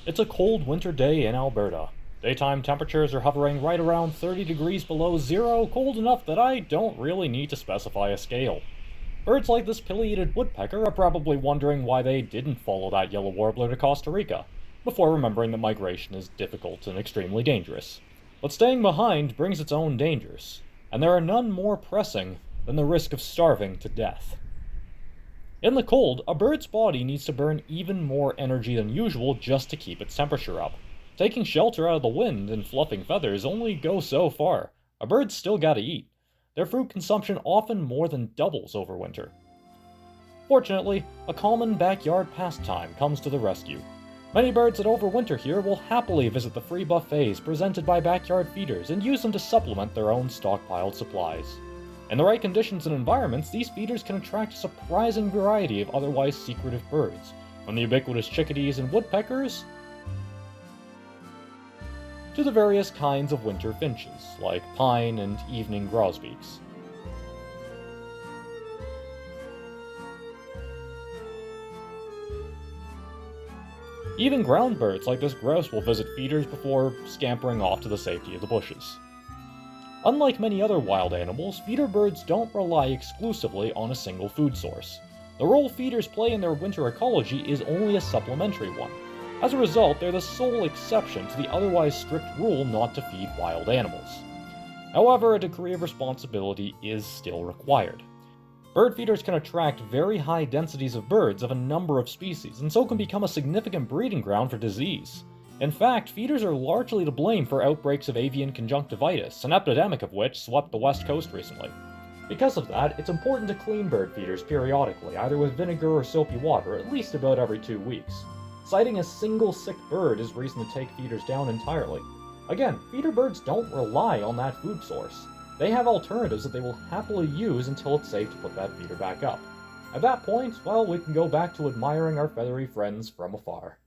It's a cold winter day in Alberta. Daytime temperatures are hovering right around 30 degrees below zero, cold enough that I don't really need to specify a scale. Birds like this pileated woodpecker are probably wondering why they didn't follow that yellow warbler to Costa Rica, before remembering that migration is difficult and extremely dangerous. But staying behind brings its own dangers, and there are none more pressing than the risk of starving to death. In the cold, a bird's body needs to burn even more energy than usual just to keep its temperature up. Taking shelter out of the wind and fluffing feathers only go so far. A bird's still gotta eat. Their food consumption often more than doubles over winter. Fortunately, a common backyard pastime comes to the rescue. Many birds that overwinter here will happily visit the free buffets presented by backyard feeders and use them to supplement their own stockpiled supplies. In the right conditions and environments, these feeders can attract a surprising variety of otherwise secretive birds, from the ubiquitous chickadees and woodpeckers to the various kinds of winter finches, like pine and evening grosbeaks. Even ground birds like this grouse will visit feeders before scampering off to the safety of the bushes. Unlike many other wild animals, feeder birds don't rely exclusively on a single food source. The role feeders play in their winter ecology is only a supplementary one. As a result, they're the sole exception to the otherwise strict rule not to feed wild animals. However, a degree of responsibility is still required. Bird feeders can attract very high densities of birds of a number of species, and so can become a significant breeding ground for disease. In fact, feeders are largely to blame for outbreaks of avian conjunctivitis, an epidemic of which swept the west coast recently. Because of that, it's important to clean bird feeders periodically, either with vinegar or soapy water, at least about every 2 weeks. Citing a single sick bird is reason to take feeders down entirely. Again, feeder birds don't rely on that food source. They have alternatives that they will happily use until it's safe to put that feeder back up. At that point, well, we can go back to admiring our feathery friends from afar.